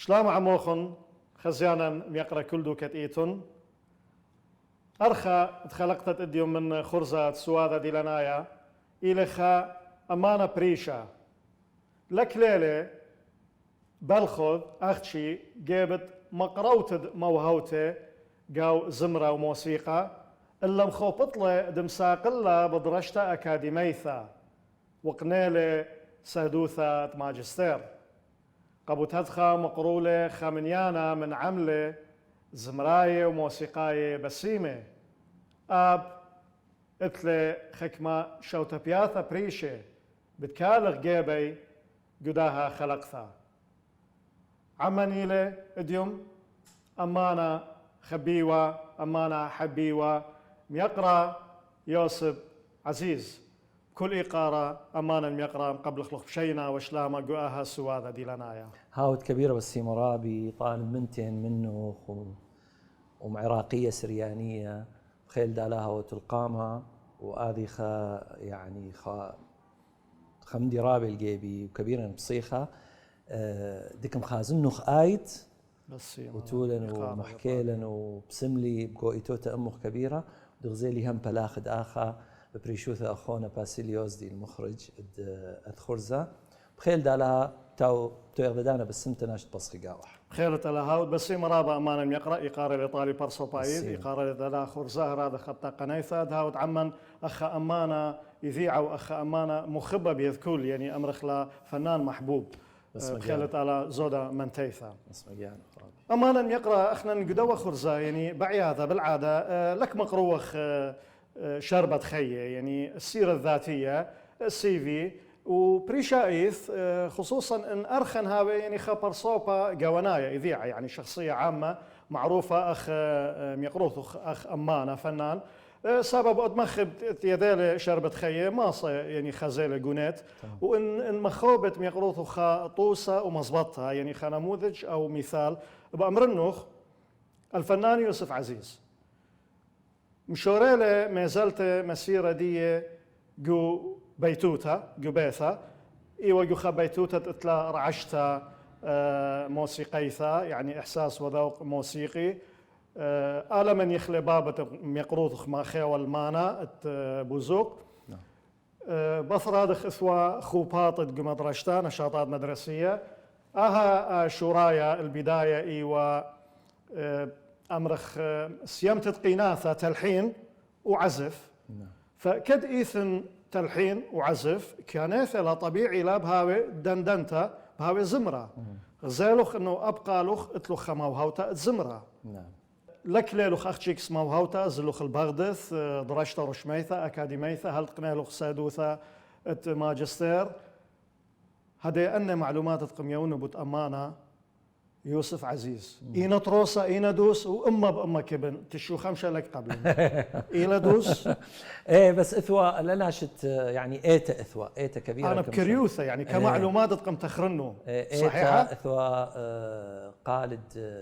شلام عموخن خزيانا ميقرا كل دوكت ايتون أرخى تخلقت اديوم من خرزة سوادة ديلانايا إلخا أمانة بريشا لك ليلة بلخذ أختشي جابت مقروتد موهوتة قاو زمرة وموسيقى إلا مخوبطلة دمساقلة بدرشتا أكاديميثا وقنيلة سادوثة ماجستير قبوتدخا مقرولة خامنيانا من عملة زمراية وموسيقاية بسيمة آب اتلي خكمة شوتا بياثا بريشة بتكالغ جيبي قداها خلقثا عمانيلة اديوم أمانة خبيوة أمانة حبيوة ميقرا يوسف عزيز كل إقارة أمانة ميقرا قبل خلق بشينا وشلامة قواها سواذا ديلانايا هاوت كبيرة بس مرابي طالب بنتين منه ومعراقية سريانية خيل دالها وتلقامها وآذي يعني خمدي رابي الجيبي وكبيرا بصيخة ديك مخازن نخ آيت وتولن ومحكيلن وبسملي بقوئتو تأمخ كبيرة ودغزيلي هم بلاخد آخا بريشوثة أخونا باسيليوس دي المخرج الخرزة بخيل دالها تو يغدانا بالسنة ناشط بصخي قاوح خير تلاها بس مرابا أمانا يقرأ إقارة الإيطالي برسو بايد إقارة دلا خرزة هذا خطا قنيثة دهاود عمن أخا أمانة يذيع وأخا أمانة مخبة بيذكول يعني أمرخلا فنان محبوب بخيلت على زودا منتيثة أمانا يقرأ أخنا نقدوة خرزة يعني بعيادة بالعادة لك مقروخ شربة خية يعني السيرة الذاتية السي في وبريشايث خصوصا ان ارخن هاوي يعني خبر صوبة قوانايا اذيعة يعني شخصية عامة معروفة اخ ميقروث اخ امانة فنان سبب ادمخب يديل شربة خية ماصة يعني خزيلة جونيت وان مخوبة ميقروث طوسة ومزبطها يعني نموذج او مثال بأمر النوخ الفنان يوسف عزيز مشوريلة ما زلت مسيرة دي جو بيتوتا جو بيثا ايوه جو بيتوتا تتلا رعشتا موسيقيثا يعني احساس وذوق موسيقي آلة من يخلي بابة ميقروث ما خيوال مانا بوزوق بثرادخ اثوا خوباطت جو مدرشتا نشاطات مدرسية اها شورايا البداية ايوه امرخ سيمتت قيناثة تلحين وعزف فكد ايثن تلحين وعزف كانت لا طبيعي لا بهاوي دندنتا بهاوي زمرة غزالوخ انه ابقى لوخ اتلوخ موهوتا زمرة لك ليلوخ اختشيكس موهوتا زلوخ البغدث درشتا رشميثا اكاديميثا هل قنالوخ سادوثا ات ماجستير هذا ان معلومات قميون بوت امانه يوسف عزيز إينا تروسا إينا دوس وأما بأما كبن تشو خمسة لك قبل إينا دوس إيه بس إثوى لنا شت يعني إيتا إثوى إيتا كبيرة أنا بكريوثة يعني كمعلومات تقم تخرنه صحيحة إثوى قالد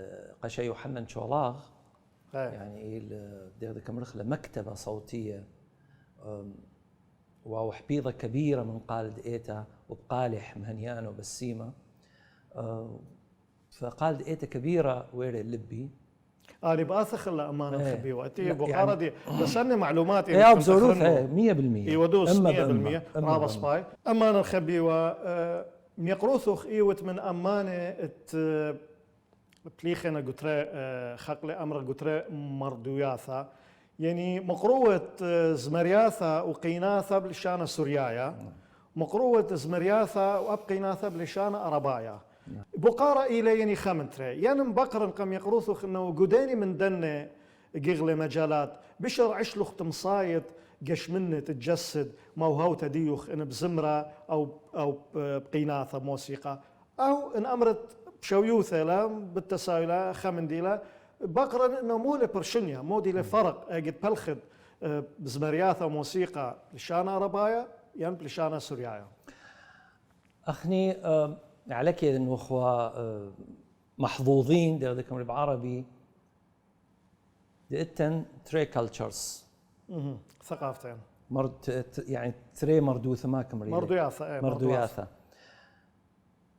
قشي يوحنا شولاغ يعني بدي كمرخلة مكتبة صوتية وحبيضة كبيرة من قالد إيتا وبقالح مهنيانو بالسيمة فقال إيتا كبيرة ويري اللبي أنا بأثخ لا أمانة خبي وقتي بقارة دي بس أنا معلوماتي يا بزوروث 100% يودوس 100% رابا سباي أمانة خبي و ميقروثوخ إيوت من أمانة بليخنا قترة خقلة أمر قترة مردوياثا يعني مقروة زمرياثا وقيناثا بلشانة سوريايا مقروة زمرياثا وأبقيناثا بلشانة أربايا بقارة إلى يعني خمنتري يعني بقرن قم يقروثوخ إنه قداني من دنة قغلة مجالات بشر عشلوخ تمصايد قش منه تتجسد موهو تديوخ إن بزمرة أو بقيناثة موسيقى أو إن أمرت بشويوثة لا بالتسايلة خمن ديلا بقرن إنه مو لبرشنيا مو دي لفرق قد بلخد بزمرياثة موسيقى لشانة ربايا يعني لشانة سوريايا أخني عليك انه اخوة محظوظين ديكم بالعربي ديتن تري كلتشرز ثقافتين يعني تري مردوثة ما كمري مردوياثة مردوياثة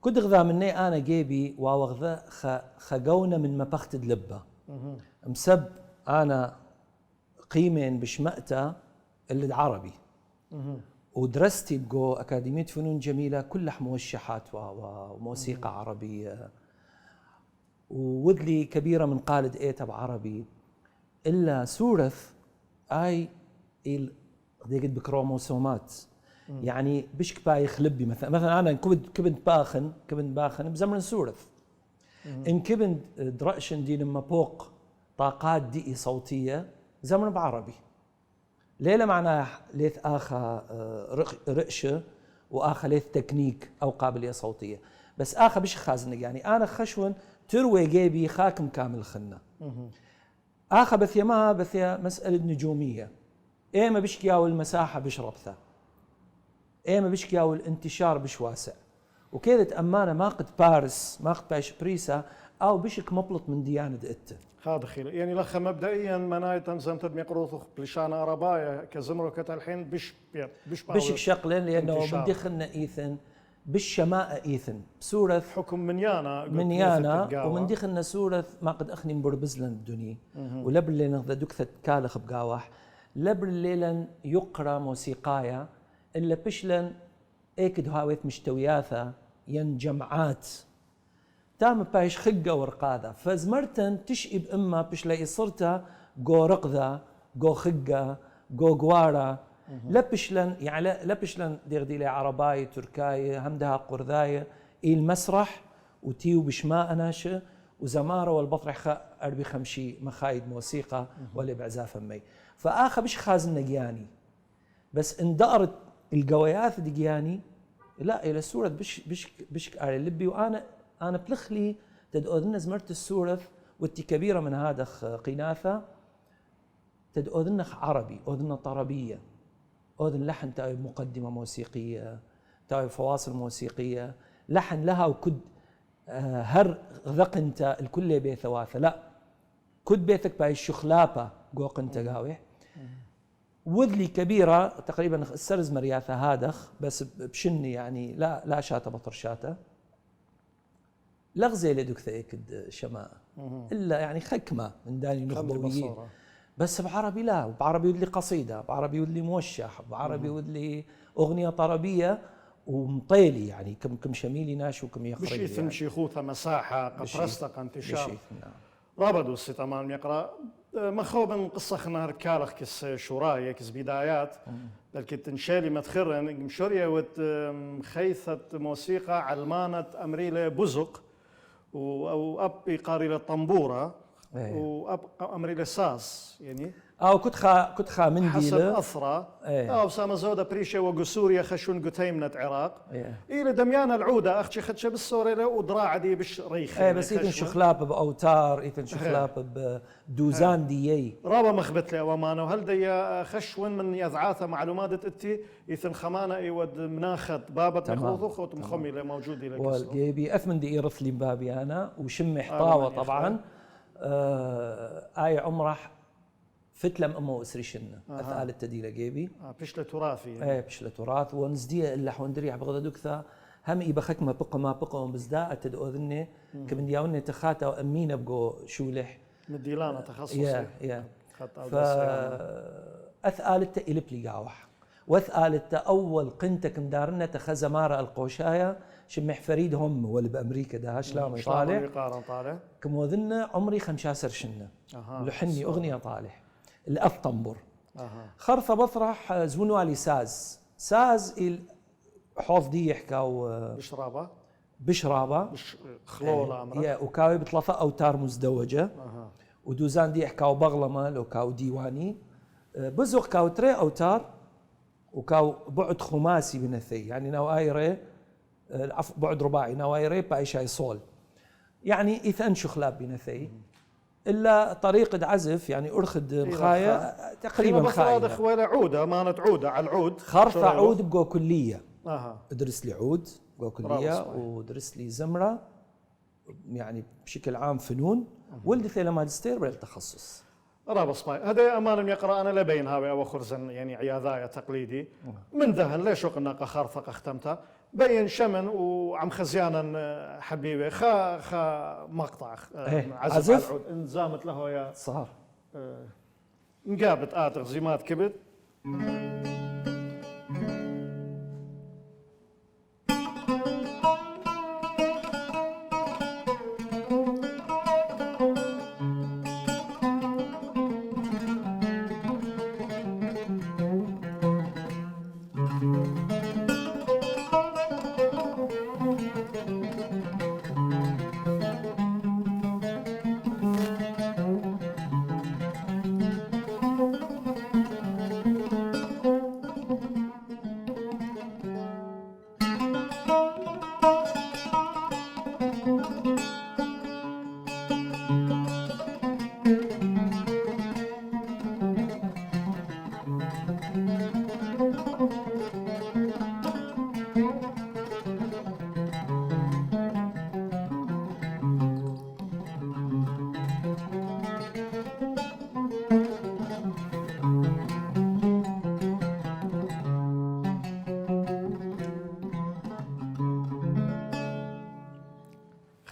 كنت غذا مني أنا جيبي وغذا خجونا من مبخت دلبة مسب أنا قيمين بشمقتا اللي العربي ودرستي بجو أكاديمية فنون جميلة كلها موشحات وموسيقى عربية ووذلي كبيرة من قالد إيتا بعربي إلا سورث أي ديقت بكروموسومات يعني بشك باي خلبي مثلا أنا كبنت باخن بزمن سورث إن كبنت درأشن دي لما بوق طاقات دقي صوتية زمن بعربي ليلة معناه ليث آخا رقشة وآخا ليث تكنيك أو قابلية صوتية بس آخا بش خازنق يعني أنا خشون تروي جيبي خاكم كامل خنة آخا بثيما بثيا مسألة نجومية إيما بشكياو المساحة بشربثة إيما بشكياو الانتشار بش واسع وكذا تأمانة ما قد بارس ما قد باش بريسا أو بشك مبلط من ديانة إت هذا خير يعني لخ مبدئيا مناية زمت مقروث بلشانة عرباية كزمرو كتالحين بشك شقلين لأنه بدخلنا إيثن بالشماء إيثن بسورة حكم منيانا ومن دخلنا سورة ما قد أخني مبربزلن الدنيا ولبر اللي نغذى دكثة كالخ بقاوح لبر الليلن يقرأ موسيقايا إلا بشلن اكد هاويت مشتوياثا ين جمعات تام بايش خقة ورقاذا فزمرتن تشئب إما بشلاقي صرتا جو رقذا جو خقة جو قوارا لبشلن يعني لبشلن ديغديلي عرباي تركاي همدها قرذاية المسرح وتيو بشماء ناشئ وزمارة والبطرح أربي خمشي مخايد موسيقى ولا بعزاف مي فآخا بش خازن نجياني بس اندقرت القويات دقياني لا إلى سورة بش على اللبي وأنا بلخلي تدؤذن زمرت السورة والتي كبيرة من هذا قناثة تدؤذن عربي أذن طربية أذن لحن تاوي مقدمة موسيقية تاوي فواصل موسيقية لحن لها وكد هر ذق انت الكل بي ثواثة لا كد بيتك باي الشخلابة قوق انت قاوي وذلي كبيرة تقريبا السرز مرياثة هادخ بس بشني يعني لا شاتة بطر شاتة لغزي لدك ذيك شماء إلا يعني خكمة من داني نخبويين بس بعربي لا بعربي ودلي قصيدة بعربي ودلي موشح بعربي ودلي أغنية طربية ومطيلي يعني كم شميلي ناش وكم يخرج بشي ثم يعني. شيخوثة مساحة قطرستق انتشار نعم. رابدو الستمان يقرأ مخوبا قصة خنار كالخ كس شورايا كس بدايات لكن تنشالي متخرن مشوريا وت خيثة موسيقى علمانة أمريلة بزق وأب قاري طنبورة وأب أمريلة ساس يعني أو كنت خا من حسب أثرى أو سام زودة بريشة وقسوريا خشون قتيمنة عراق إلى دميانا العودة أختي خدشة بالسورة ودراعة دي بش ريخة بس إذن شخلاب بأوتار إذن شخلاب بدوزان ديي رابا مخبت لي أمانة وهل دي خشون من يذعاثة معلومات إتي إذن خمانة إيود مناخت بابت مخوضوخ وتمخمي اللي موجودي لك والجيبي أثمن دي إيرث لي بابي أنا وشم حطاوة طبعا آي عمرح فتلم أمه أسريشنا أثقال التديلة جيبي بشلة تراثي يعني. بشلة تراث ونزدية إلا حوندريح بغدا دكثا هم إيبخك ما بقى بزداء تدؤذني كمن دياوني تخاتا وأمينة بقو شولح مديلانة تخصص أثقال التإلب لي قاوح وأثقال أول قنتك مدارنا تخزمارة القوشاية شمح فريد هم ولا بأمريكا ده شلام طالع كموذنا عمري 15 سنة لحني أغنية طالع الأف طنبر خرثة بطرح زونوا علي ساز حوض دي يحكاو بشرابة خلولة عمرك وكاوي بثلاثة أوتار مزدوجة ودوزان دي يحكاو بغلمة لو كاو ديواني بزق كاو تري أوتار وكاو بعد خماسي بنثي يعني نوايري بعد رباعي نوايري بايشاي صول يعني إثن شخلاب بنثي إلا طريقة عزف يعني أرخد مخايا تقريبا مخايا بس ولا عودة مانت عودة على العود خرطة عود بقو كلية ادرس لي عود بقو كلية ودرس لي زمرة يعني بشكل عام فنون ولدي ثيلا ماجستير بالتخصص رابص باي هذا أمانة يقرأ أنا لبين هاوي أو خرزن يعني عياذايا تقليدي من ذهن ليش قلنا خرفق اختمتها بين شمن وعم خزيانا حبيبي خا مقطع عزف على العود انزامت له يا صار نقابت تغزيمات كبد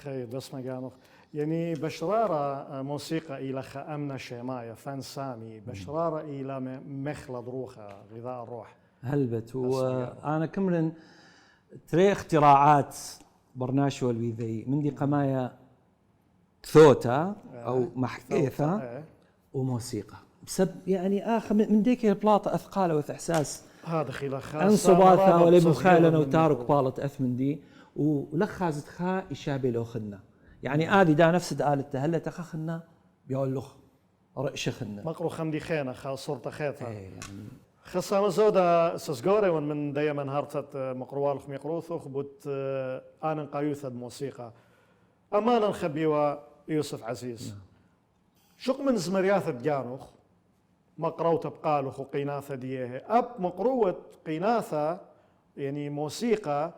خير بس ما قانوخ يعني بشرارة موسيقى إلى خأمنا شماية فن سامي بشرارة إلى مخلد روخة غذاء الروح هلبت وأنا كمرن تري اختراعات برناشو الويذي من دي قمايا ثوتا أو محكيثة وموسيقى بسب يعني من ديك البلاطة أثقالة وإحساس هذا خلاف أنصباثة ولا مخالنا وتارك بالة أثمن دي ولخازت خا إشابه لو خنا يعني آدي دا نفس آلة هلا تخخنا بيقول له رأش خنا مقرو خمدي خينا خا صورة خيطة يعني خصام زودا سسجوري من دايما هارتت مقروال خم يقروثو خبوت آن قايوثة موسيقى أمانا نخبيوا يوسف عزيز شق من زمرياثة جانوخ مقروت بقالوخ وقيناثة ديه أب مقروة قيناثة يعني موسيقى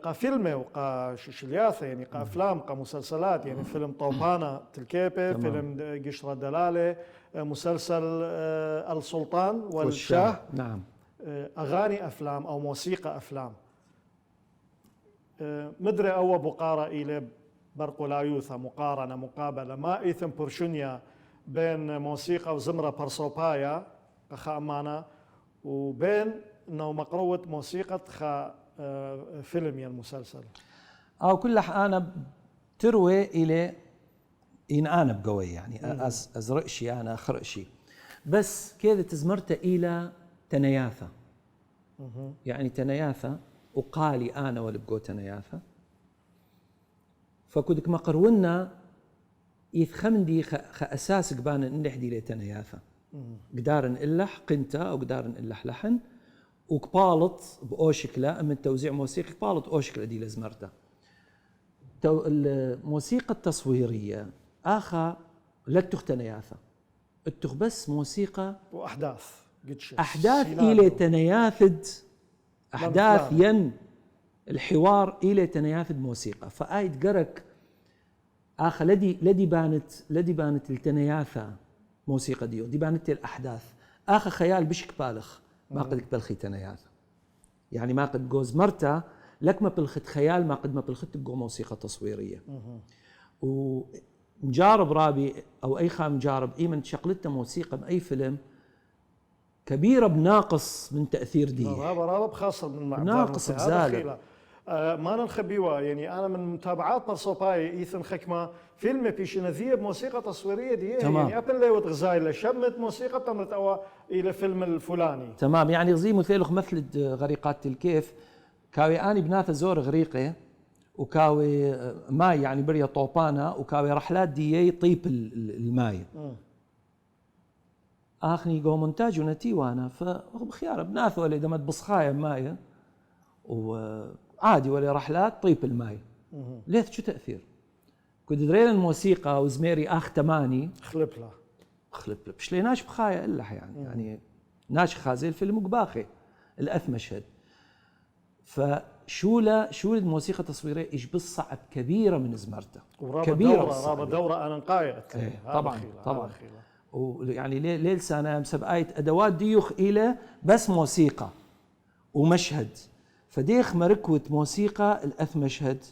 قفيلمه وقا شلياثه يعني قافلام قمسلسلات يعني فيلم طوبانه تلكيبه فيلم قشره دلاله مسلسل السلطان والشاه نعم اغاني افلام او موسيقى افلام مدري او بقاره الى برقولايوثا مقارنه مقابله ما ايثم برشونيا بين موسيقى وزمره برسوبايا خا امانه وبين انه مقروه موسيقى خا فيلم يا المسلسل أو كل أنا تروي إلى إن أنا بقوي يعني أزرقشي أنا خرقشي بس كذا تزمرت إلى تنياثة يعني تنياثة وقالي أنا ولا بقو تنياثة فكودك ما قرونا يثخمندي أساس قبان نحدي لي تنياثة قدارن إلح قنتا أو قدارن إلح لحن وقبالط بأوشكلة من توزيع موسيقي قبالط أوشكلة دي لزمرته الموسيقى التصويرية آخا لا تختنياثة التخ بس موسيقى وأحداث أحداث إلى تنياثد أحداث ين الحوار إلى تنياثد موسيقى فآيد قرك آخا لدي بانت التنياثة موسيقى دي بانت الأحداث آخا خيال بشك بالخ ما قد بلخي تنياثة يعني ما قد جوز مرتا لك ما بلخت خيال ما قد ما بلخت جو موسيقى تصويرية ومجارب رابي أو أي خام مجارب من شقلته موسيقى بأي فيلم كبيرة بناقص من تأثير دي رابا خاصة من ناقص بزالة ما نخبيوا يعني أنا من متابعات برصوباي إيثن خكمة فيلم بيش نذيب موسيقى تصويرية دي يعني أبن ليوت غزايلة شمت موسيقى تمرت أو إلى فيلم الفلاني تمام يعني غزي مثيلخ مثل غريقات الكيف كاوي أني بناث زور غريقة وكاوي ماي يعني بريا طوبانة وكاوي رحلات دي طيب الماي آخني جو مونتاج ونتي وانا فبخيار بناث ولا إذا ما تبصخايا ماي وعادي ولا رحلات طيب الماي ليث شو تأثير كنت درين الموسيقى وزميري آخ تماني خلب له بش ليناش بخايا إلا يعني ناش خازي الفيلم قباخي الأث مشهد فشو الموسيقى التصويرية إيش بالصعب كبيرة من زمرته كبيرة رابط دورة أنا نقاية طبعا ويعني ليل سنة مسبقاية أدوات ديوخ إلى بس موسيقى ومشهد فديخ مركوة موسيقى الأث مشهد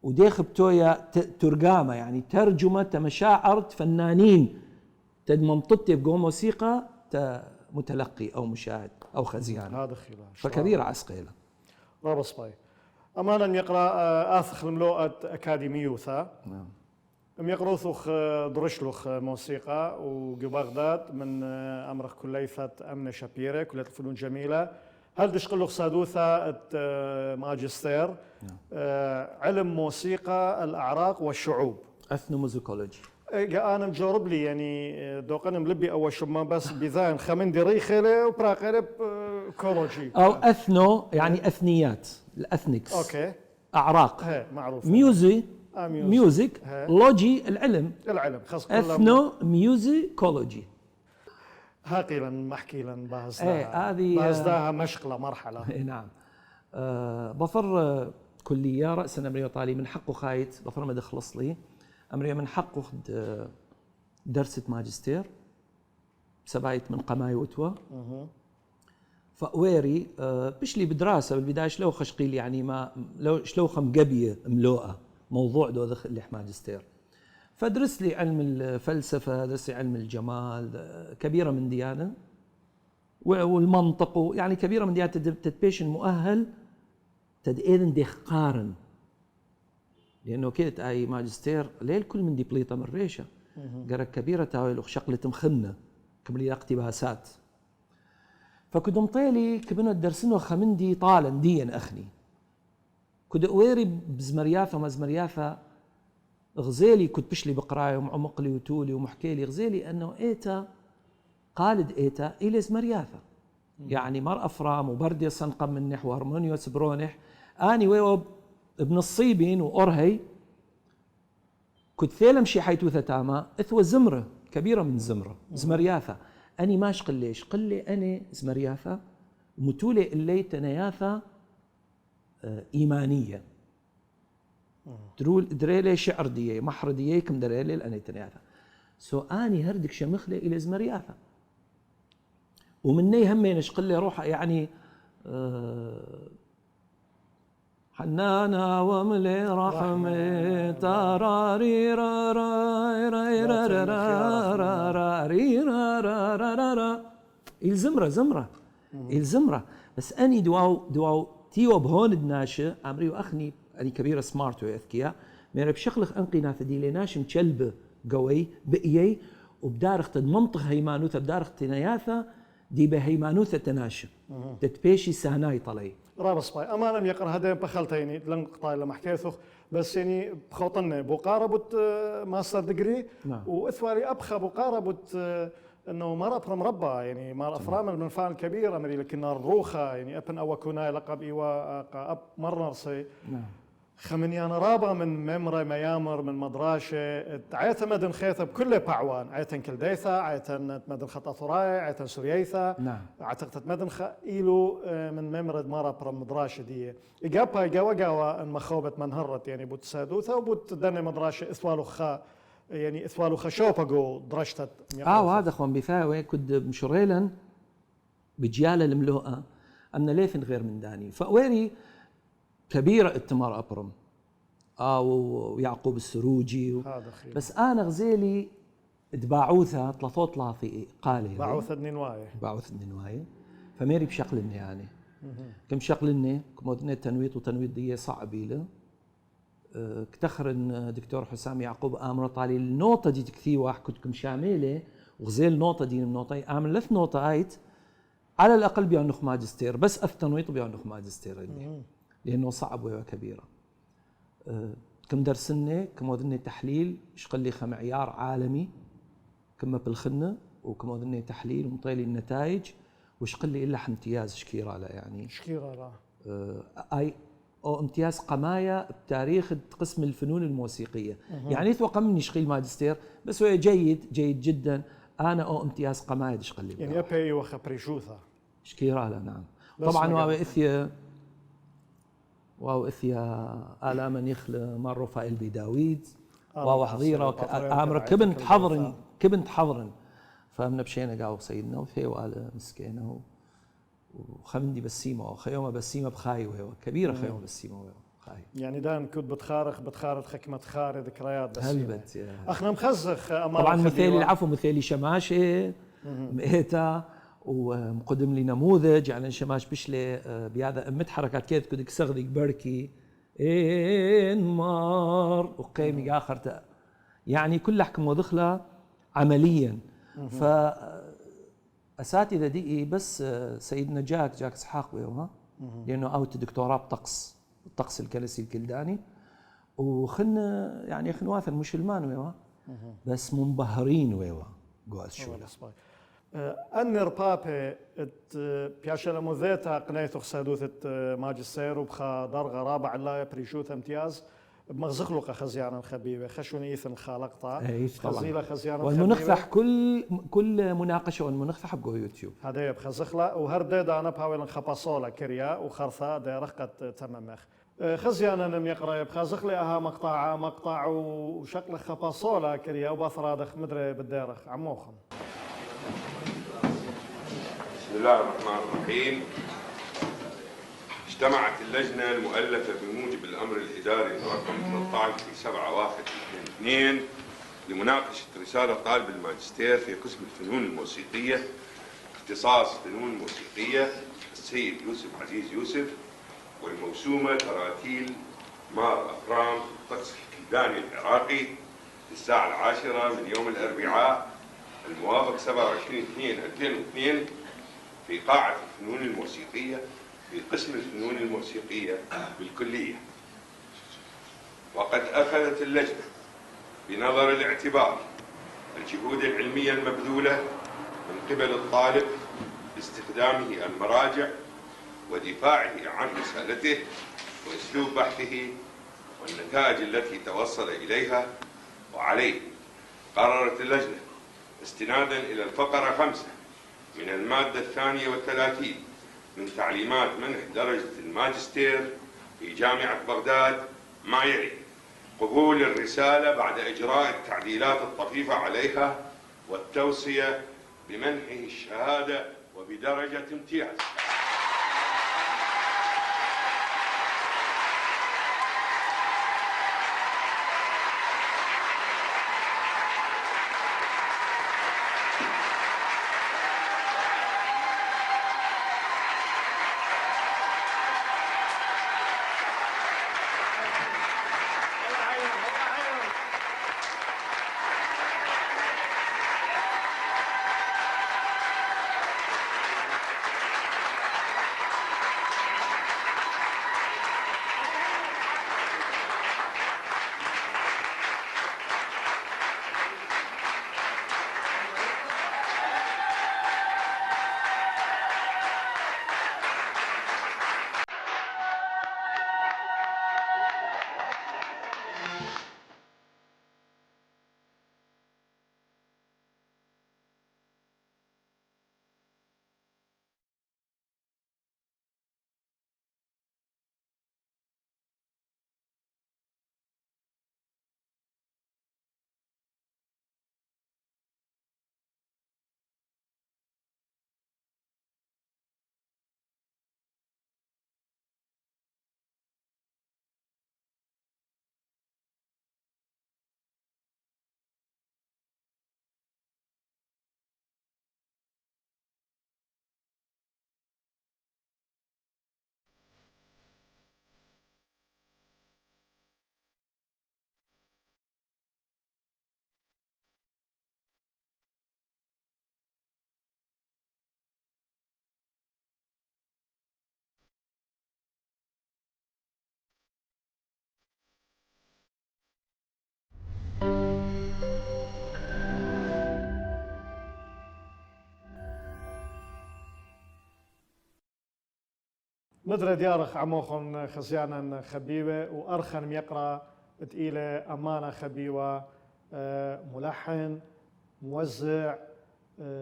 وديخ بتويا ترجامة يعني ترجمة مشاعر فنانين تد منطقة بقوم موسيقى متلقي أو مشاهد أو خزيان هذا خلاف فكبير عسقيلة رابص باي أمانا يقرأ آثخ الملوءة أكاديميوثا نعم يقرأ درشلوخ موسيقى وبغداد من أمرخ كليفة أمن شابيرة كلية الفنون جميلة هل دشقلوخ سادوثا ماجستير علم موسيقى الأعراق والشعوب اثنوموزيكولوجي أنا مجرب لي يعني دوقنا ملبي أول شو ما بس بذان خمن دري خيله وبراقلب كولوجي أو أثنو يعني أثنيات الأثنكس أوكي أعراق معروف ميوزك لوجي العلم خاص أثنو ميوزيكولوجي هاقيلا محكيلا هذه بازداها مشغلة مرحلة نعم بفر كلية رأسا أمريكا طالي من حقه خايت بفر ما دخلص لي أمريكا من حقه درسة ماجستير سبايت من قماي وتوا فأويري بشلي بدراسة بالبداية شلو خشقيل يعني ما لو شلو خم قبية ملوءة موضوع دو دخل لي ماجستير فدرس لي علم الفلسفة درس لي علم الجمال كبيرة من ديانة والمنطق يعني كبيرة من ديانة تدبيشن مؤهل تدئين ديخ قارن لأنه كيت أي ماجستير ليل كل من دي بليطة من ريشة قرأ كبيرة تاويل وشقلة مخنة كملي اقتباسات فكنت مطيلي كبنو الدرسنو خمندي طالا ديا أخني كنت أويري بزمرياثة ومزمرياثة غزيلي كنت بشلي بقراي ومعمقلي وتولي ومحكيلي غزيلي أنه إيتا قالد إيتا إلي زمرياثة يعني مر أفرام وبردي صنقم من نحو هرمونيوس برونح آني ويو ابن الصيبين وأرهي كنت ثيلم شي حيتوثة تاما إثوى زمرة كبيرة من زمرة زمرياثة أني ماش قليش قلي أنا زمرياثة ومتولي اللي تنياثة إيمانية دريلي شعر ديي محر ديي كم دريلي لأني تنياثة أني هردك شمخلي إلى زمرياثة ومني همين اشقلي روح يعني حنانا وملي رحمي تاراري را را را را را را را را الزمرة الزمرة بس أني دواو تيو بهون الناشئ عمري وأخني أني كبيرة سمارت وأذكياء ميرا بشخلخ أنقي ناث دي لناش مشلبة قوي بقيي وبدارخ منطق هيمانوثة بدارخ تنياثة دي بهيمانوثة تناشئ تتبيشي سهناي طلي رابص باي أمانم يقرأ هذا بخلتيني لن قطاي لما حكيته بس يعني بخوطن بقاربت ماستر ديجري وإثواري أبخى بقاربت إنه مرة مربى يعني مار أفرام من فان كبير أمري لكن الروخة يعني أبن أو كنا لقب إيوا أب مرة رصي خمنيان رابا من ممرة ميامر من مدراشة عيتا مدن خيثة بكل بعوان عيتا كلديثة عيتا مدن خطا ثراي عيتا سوريثة اعتقدت مدن إيلو من ممرة مرة برم مدراشة دي إجابة جوا المخوبة منهرت يعني بوت سادوثة وبوت دني مدراشة إثوالو خا يعني إثوالو خشوبة جو درشتت وهذا خوان بفاوي كنت مشريلا بجيالة الملوءة أمنا ليفن غير من داني فأويري كبيرة التمار أبرم ويعقوب السروجي بس أنا غزيلي دباعوثة ثلاثة لاثي قاله باعوثة النواية فميري بشقلني يعني كم شقلني كمودني تنويط وتنويط دي صعبي له كتخرن دكتور حسام يعقوب آمر طالي النوطة دي كثير واحد كنت كم شاملة وغزيل نوطة دي النوطة آمر لث نوطة آيت على الأقل بيعنخ ماجستير بس التنويط بيعنخ ماجستير اللي لأنه صعب وكبيرة كم درسني كم وذني تحليل شقل لي معيار عالمي كم بالخنة وكم وذني تحليل ومطيلي النتائج وشقل لي إلا امتياز شكيرة لا يعني شكيرة لا أي أو امتياز قماية بتاريخ قسم الفنون الموسيقية يعني ثوق مني شقيل ماجستير بس هو جيد جدا أنا أو امتياز قماية شقل لي يعني أبي وخبريشوثة شكيرة لا نعم طبعا وإثيا وإثيا آلاما يخل مرة فائل بداويد وحضيرة عامر كبنت حضرن فمن بشينا قاو سيدنا وثيو آل مسكينه وخمندي بسيمة وخيومة بسيمة بخاي وهو كبيرة خيومة بسيمة وهو خاي يعني دائما كنت بتخارج حكمة خاري ذكريات بسيمة. هلبت يا اخنا مخزخ أمانة طبعا مثالي خبيوة. العفو مثالي شماشة مئتا ومقدم لي نموذج يعني شماش بشلة بهذا أمت حركات كيف كدك سغدك بركي انمار وقيمي آخر يعني كل حكم ودخلة عمليا. ف أساتذة دقي بس سيدنا جاك إسحاق ويوها لأنه أوت دكتوراه بطقس الطقس الكنسي الكلداني وخن يعني خنواث المشلمان ويوها بس منبهرين ويوها جواز شولا. أنر بابي بياشلا موذيتا قنيتو خسادوثة ماجستير وبخا درغة رابع لا بريشوت امتياز بمغزخلقة خزيانا الخبيبة خشوني إيثن خالقتا خزيلة خزيانا والمنخثح كل مناقشة والمنخثح بجو يوتيوب هذا بخزخلة وهرديدا أنا بحاول نخبصولا كريا وخرثا دا رقة تمامخ خزيانا نم يقرأ بخزخلي أها مقطع وشكل خبصولا كريا وبثرادخ مدري بالدارخ عموخم. بسم الله الرحمن الرحيم. اجتمعت اللجنة المؤلفة بموجب الأمر الإداري رقم 13 في 7/1/2002 لمناقشة رسالة طالب الماجستير في قسم الفنون الموسيقية اختصاص فنون موسيقية السيد يوسف عزيز يوسف والموسومة تراتيل مار أفرام الطقس الكلداني العراقي في الساعة 10 من يوم الأربعاء الموافق 27/2/2002 في قاعة الفنون الموسيقية في قسم الفنون الموسيقية بالكلية. وقد أخذت اللجنة بنظر الاعتبار الجهود العلمية المبذولة من قبل الطالب باستخدامه المراجع ودفاعه عن رسالته وأسلوب بحثه والنتائج التي توصل إليها. وعليه قررت اللجنة استنادا إلى الفقرة 5 من المادة 32 من تعليمات منح درجة الماجستير في جامعة بغداد ما يلي: قبول الرسالة بعد إجراء التعديلات الطفيفة عليها والتوصية بمنحه الشهادة وبدرجة امتياز. مدري ديارخ عموخن خزيانا خبيبة وأرخن يقرأ تقيلة أمانة خبيوة ملحن موزع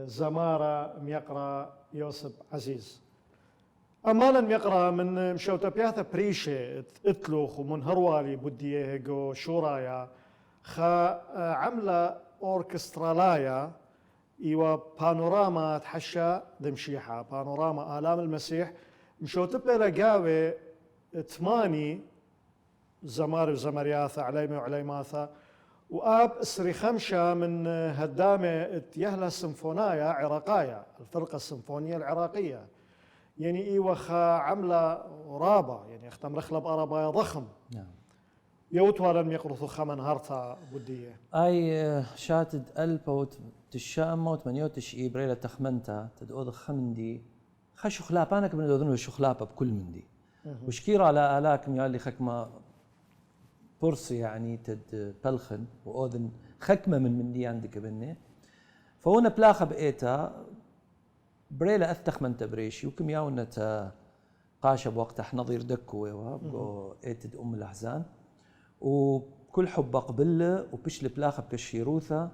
زمارة ميقرأ يوسف عزيز أمانا ميقرأ من مشوتا بياثا بريشة اتلوخ ومن هروالي بديه جو شورايا خا عملة أوركسترالايا إيوا بانوراما تحشى دمشيحة بانوراما آلام المسيح مشوتب لقاوي ثماني زمار وزمرياثة عليمة وعليماثة وآب اسري خمشة من هدامة يهلا السيمفونايا عراقايا الفرقة السيمفونية العراقية يعني إيوا خا عملة رابة يعني اختم رخلب أرابايا ضخم نعم يوتوا لم يقرثوا خمن هارتا بدية اي شاتد البوت تشام موت من يوتش اي بريلا تخمنتا تدود خمندي خشو خلاب انا كمن دودن شو خلابه بكل مندي وشكير على الاكم ياللي خكمه برصي يعني تد بلخن واذن خكمه من مندي عندك بني فهنا بلاخه بقيتا بريلا افتخ من تبريشي وكم ياونا تا قاشة بوقتها نظير دكو ويوا ايتد ام الاحزان وكل حب قبله وبشل بلاخه بكشيروثه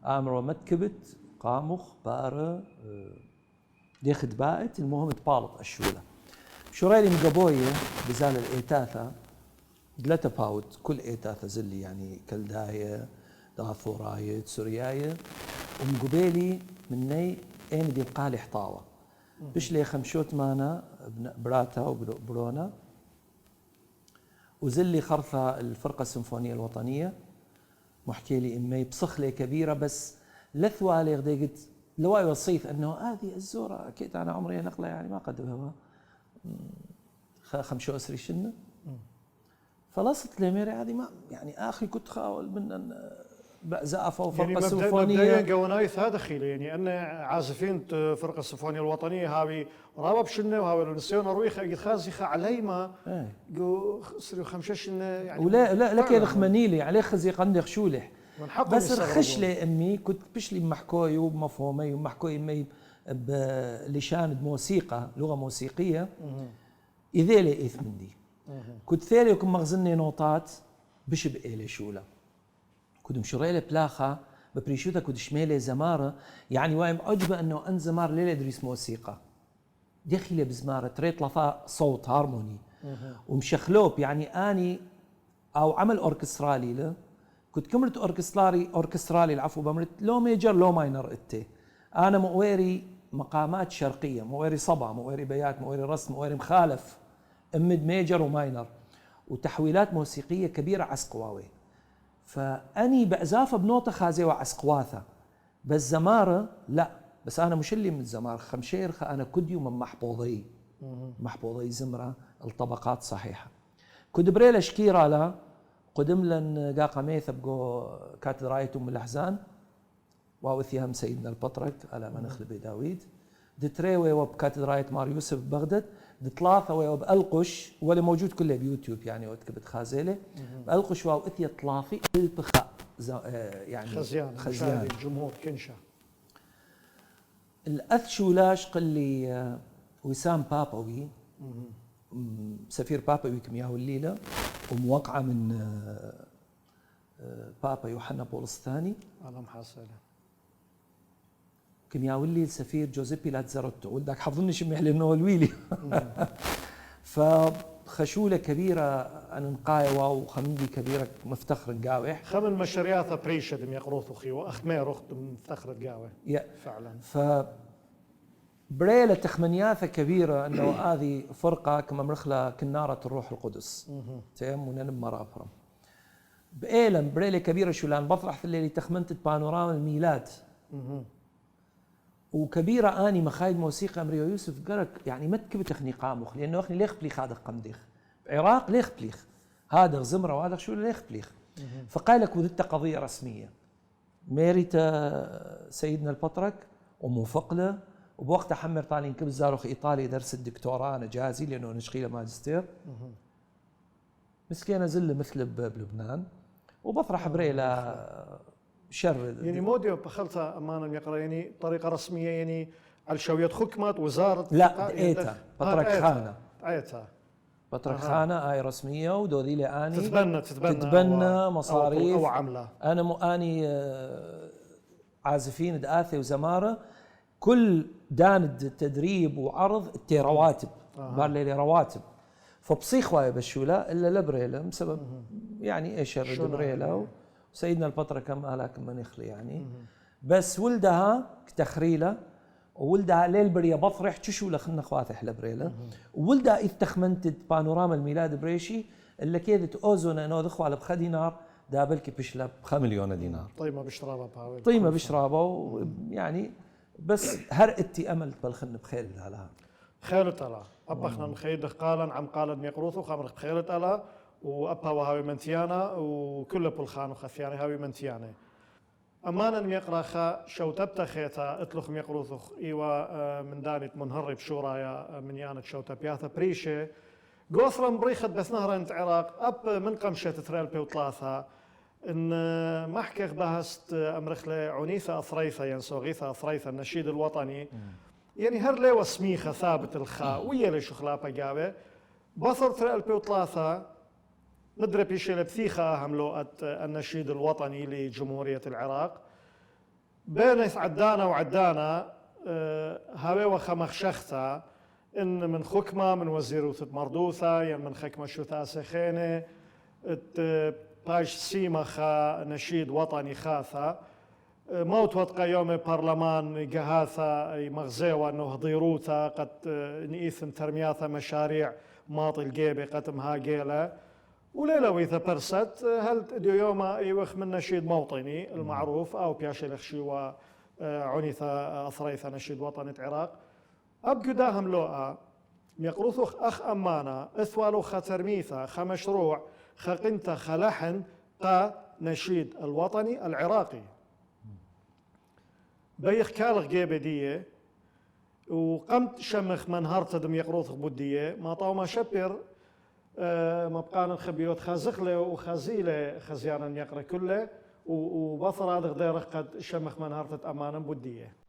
امر متكبت قامخ باره ديخد باقت المهم تبالط الشوله شوريلي مقبويه بزال الايتاثه دلتا باوت كل ايتاثه زلي يعني كلدايه داثورايه سوريايه ومقبيلي مني اين دي بقالي حطاوه بشلي خمشوت مانا براتا وبرونا وزلي خرثة الفرقة السيمفونية الوطنية محكي لي امي بصخلة كبيرة بس لثوة علي غدي قلت لواي وصيت انه هذه الزورة اكيد انا عمري نقلة يعني ما قد هو خمشو اسري شنة فلصت لي ميري هذه ما يعني اخي كنت خاول من زقفة وفرقة يعني سيمفونية مبدئيا قونايث هذا خيلي يعني أن عازفين فرقة السيمفونية الوطنية هاوي رابا بشنة وهاوي نسيونا رويخة قد خازخة عليما جو سريو خمشة شنة يعني ولا لا لك يا خمنيلي عليه خزي قندخ شولح بس رخش لي امي كنت بشلي محكوي ومفهومي ومحكوي امي بلشان موسيقى لغة موسيقية إذا لي إث من دي كنت ثاني وكم مغزني نوتات بشب إلي شولا كنت مشريلة بلاخة ببريشوتا كنت شميلة زمارة يعني وايم عجبة أنه أن زمار ليلة دريس موسيقى دخيلة بزمارة تريت لفا صوت هارموني ومشخلوب يعني أني أو عمل أوركسترالي له كنت كمرت أوركسترالي العفو بمرت لو ميجر لو ماينر إتي أنا مؤويري مقامات شرقية مؤويري صبا مؤويري بيات مؤويري رسم مؤويري مخالف أمد ميجر وماينر وتحويلات موسيقية كبيرة عسقواوي فأني بأزافة بنوتة خازي وعسقواثة بس زمارة لا بس أنا مش اللي من الزمارة خمشير أنا كديو من محبوضي زمرة الطبقات صحيحة كد بريلا شكيرة لا قدم لن قاقا ميث بقو كاتدراية أم الأحزان وأوثيهم سيدنا البطرك على ما نخلي داويد دتريوي وبكاتدراية مار يوسف ببغداد دثلاثة وبألقش ولا موجود كله بيوتيوب يعني وتكبت خازيله بألقش وأوثية ثلاثي البخاء يعني خزيان الجمهور كنشا الأث شولاش قل لي وسام بابوي سفير بابوي كمياه الليلة وموقعة من بابا يوحنا بولس الثاني الله محاصله كمياه الليل سفير جوزيبي لاتزاروتو ولدك حفظني شمح لأنه الويلي فخشولة كبيرة أن نقايوة وخمندي كبيرة مفتخر قاوح خمن مشارياثة بريشة دم يقروثو خي وأخمي رخت مفتخر قاوة فعلا بريلة تخمنياثة كبيرة أنه هذه فرقة كما مرخلة كنارة الروح القدس تيم وننم مرافرم بإيلم بريلة كبيرة شولان بطرح الليلي تخمنت بانوراما الميلاد وكبيرة آني مخايد موسيقى أمريو يوسف قرق يعني متكب تخني قامخ لأنه أخني ليخ بليخ هذا قمديخ عراق ليخ بليخ هذا زمرة وهذا شو ليخ بليخ فقال لك وذت قضية رسمية ميريتا سيدنا البطرك وموفق له وبوقتها حمر طالين كم زاروخ إيطالي درس الدكتوراه أنا جاهزي لأنه نشغيله ماجستير مسكينة زل مثل بلبنان وبطرح بريلا شر يعني موديو بخلطة أمانا يقرأ يعني طريقة رسمية يعني على شوية حكمت وزارة لا ايتا بطرك خانة ايتا بطرك خانة اي رسمية ودوذي لي اني تتبنى مصاريف أو عملة انا اني عازفين دآثي وزمارة كل دان تدريب وعرض تي رواتب بار لي رواتب فبصيخ واي بشولا الا لبريلا بسبب يعني ايش بريلا وسيدنا البطرة كم آلاك من يخلي يعني بس ولدها تخريلة وولدها ليل بريا بطرح تشو لخنا خواتح لبريلة وولدها إذ تخمنتد بانوراما الميلاد بريشي اللي كيدت أوزون أنو دخوا على بخا دينار دابلكي بشلا بخا مليون دينار طيمة بشرابة باوي طيمة بشرابة يعني بس هرقتي أمل بالخن بخير لها خيرت ألا أبخنا مخيد قالا عم قالد ميقروثو خمر بخيرت ألا وأبها وهاوي منتيانا وكل بالخان وخثياني هاوي منتياني أمانا ميقرا خا شو تبتخيتا اطلق ميقروثخ إيوا من دانت منهرب شورايا من يانت شو تبياثا بريشة قوثرا بريخت بس نهر انت عراق أب من قمشة تريل بيوطلاثا إن محكخ بهست أمرخلة عنيثة أثريثة ينسو غيثة أثريثة النشيد الوطني يعني هر لي وسميخة ثابت الخاء ويا لي شخلابة جابة بصر تريل بيوطلاثا ندري بيشي لبثيخة أهم لوقت النشيد الوطني لجمهورية العراق بين عدانا وعدانا هاوي وخمخشختا إن من خكمة من وزيروثة مردوثة يعني من خكمة شوثا سخينة باش سيمخا نشيد وطني خاثة موت وطقة يوم برلمان جهاثة مغزيوة أنه هضيروثة قد نئيث ترمياثة مشاريع ماطي الجيبي قتمها جيلة وليلة وإذا برست هل يوم يوخ من نشيد موطني المعروف أو بياشي لخشي عنيثة أثريثة نشيد وطني العراق أبقى داهم لوقا ميقروثوخ أخ أمانة إثوالو خاترميثة خمشروع خقنت خلحن قا نشيد الوطني العراقي بيخ كالغ جيبة دية وقمت شمخ من هارتدم يقروثوخ بودية ما طاو ما شبر مبقان الخبيوت خازخله وخازيله خزيانا يقرا كله وبصر هذا غدير قد شمخ من هارتة أمانة بودية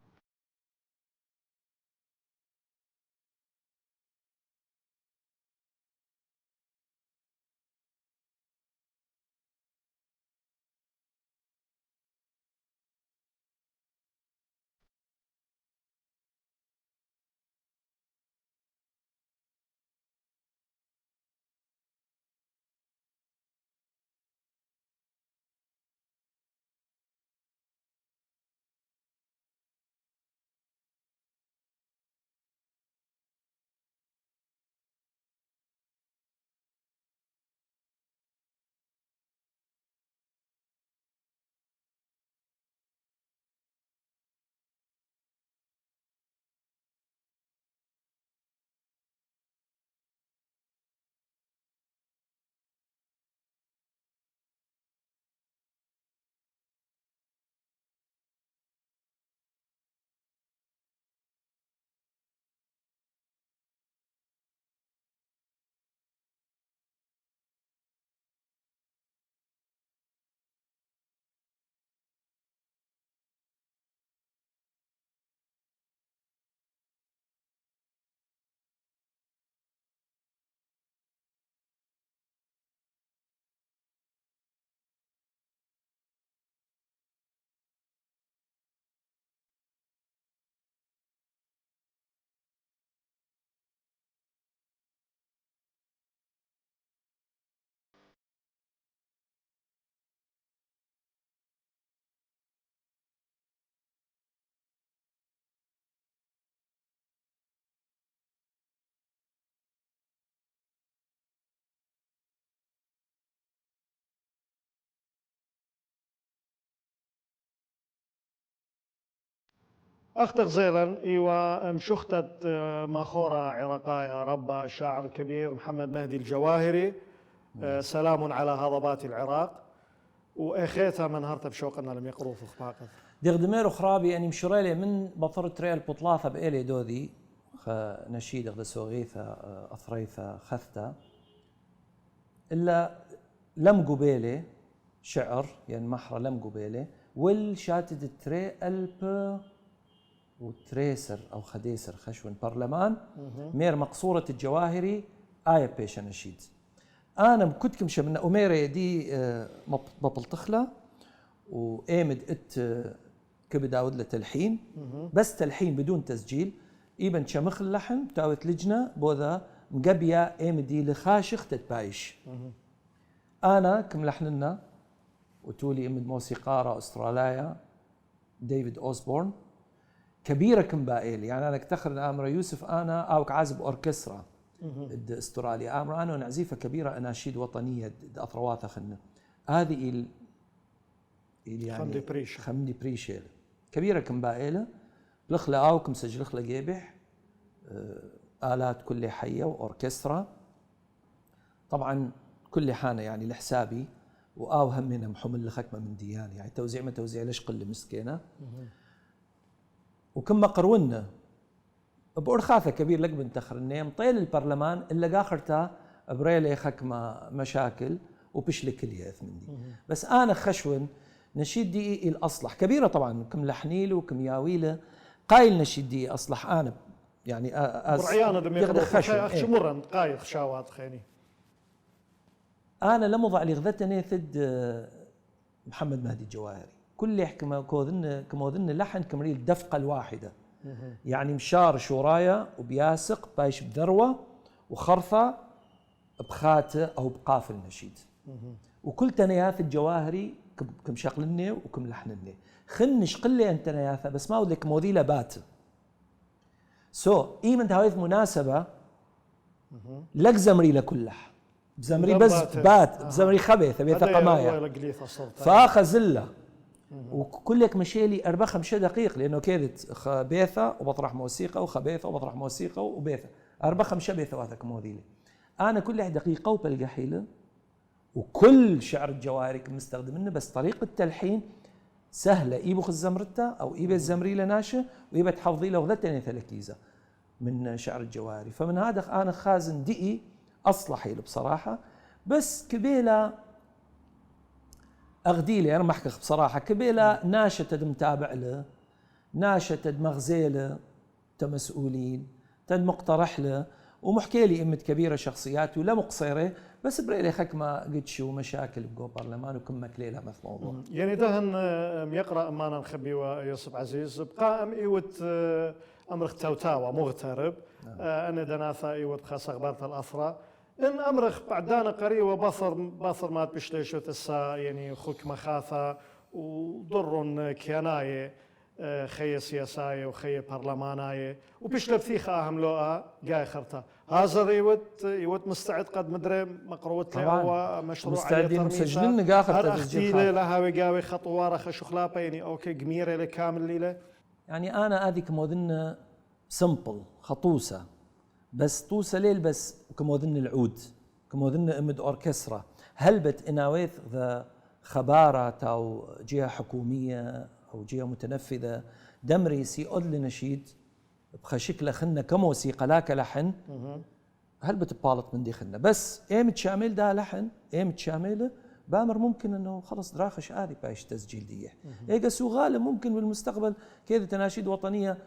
أخطر زيلا إيوا مشختت ماخورة عراقايا ربا الشاعر الكبير محمد مهدي الجواهري سلام على هضبات العراق وأخيتها من هرتب شوقنا لم يقروف خباقت ديغ دمير خرابي أني مشريلي من بطر تريل بطلاثة بإلي دودي نشيد غدا سوغيثة أثريثة خثة إلا لم قبيلي شعر يعني محرة لم قبيلي والشاتد التري ألب وتريسر أو خديسر خشون برلمان مير مقصورة الجواهري آية بيش نشيد أنا كنت كمشة من أميرة دي مبلطخلة وإيمد كبد داود لتلحين بس تلحين بدون تسجيل إيبن شمخ اللحن بتاوت لجنة بوذا مقبيا إيمدي لخاشخ تتبايش أنا كم لحننا وتولي إمد موسيقارة أستراليا ديفيد أوسبورن كبيرة كمبائل يعني أنا كتخر آمرا يوسف أنا أو كعازب أوركسترا استراليا آمرا أنا ونعزيفة كبيرة أناشيد وطنية أطرواثة خلنا هذه يعني خمدي بريشة كبيرة كمبائلة لخلة أو كمسجل لخلة جيبح آلات كل حية وأوركسترا طبعا كل حانة يعني لحسابي وآو همنا محمل لخكمة من ديان يعني توزيع ما توزيع ليش قل مسكينة وكما قرونا بأرخاثة كبير لك بنتخر النيم طيل البرلمان اللي آخرتها بريلي خكمة مشاكل وبشلك الياث من دي بس أنا خشون نشيد دي الأصلح كبيرة طبعا كم لحنيله وكم ياويله قايل نشيد دي أصلح أنا يعني برعيانة دم يقول شمرا قايل خشاوات خيني أنا لم أضع لغذتني ثد محمد مهدي الجواهري كل يحكي كموذن لحن كمريل دفقة الواحدة يعني مشار شورايا وبياسق بايش بذروة وخرثة بخاتة أو بقاف النشيد وكل تنياث الجواهري كم شغلني وكم لحنني خنش قلي أنت تنياثة بس ما أودلك موذيلة بات إيمن هاي مناسبة لك زمري لكلح بزمري بس بات بزمري خبيثة بيثقة مايا فاخذ زلة وكلك مشيلي 4-5 دقائق لأنه كانت خبيثة وبطرح موسيقى وخبيثة وبطرح موسيقى وبيثة 4-5 بيثة واثق موذيلة أنا كل دقيقة وبلقى حيلة وكل شعر الجواري مستخدم منه بس طريقة التلحين سهلة إيبخ الزمرتة أو إيبه الزمريلة ناشة وإيبه تحفظي له وذتني ثلاكيزة من شعر الجواري فمن هذا أنا خازن دقي أصلحي بصراحة بس كبيلة أغديلي أنا ما أحكي بصراحة كبيلة ناشة متابع له ناشة مغزيله تمسؤولين مقترح له ومحكي لي إمة كبيرة شخصيات ولا مقصيرة بس بريلي حكمة قد شو مشاكل بجو برلمان وكم كليلة مثل موضوع يعني دهن يقرأ أمانا نخبي ويوسف عزيز بقى إيوت أمر توتاوى مغترب أنا دناثا إيوت خاصة أخبارة الأفرا إن أمرخ بعدانا قريب وبصر ما بيشليشو تسا يعني خوك مخاثة وضر كياناية خي سياساية وخي برلماناية وبيشلب ثيخة أهم لوقا جاي خرطة هذا يوت مستعد قد مدري مقروت له هو مشروع مستعدين مسجلين نجا خرطة تسجيل لها وجاوي خطوة رخ شخلابة يعني أوكي جميرة لكامل ليلة يعني أنا هذيك موذن سمبل خطوسة بس طوسة ليل بس كموذن العود كموذن إمد أوركسترا هلبت إناويث ذا خبارة أو جهة حكومية أو جهة متنفذة دمريسي أدل نشيد بخشكله خلنا كموسيقى لا كلحن هلبت بالط من دي خلنا بس إيمت شامل ده لحن إيمت شامله بامر ممكن انه خلص دراخش عادي بايش تسجيل ديه ايجا غالب ممكن بالمستقبل كذا تناشيد وطنيه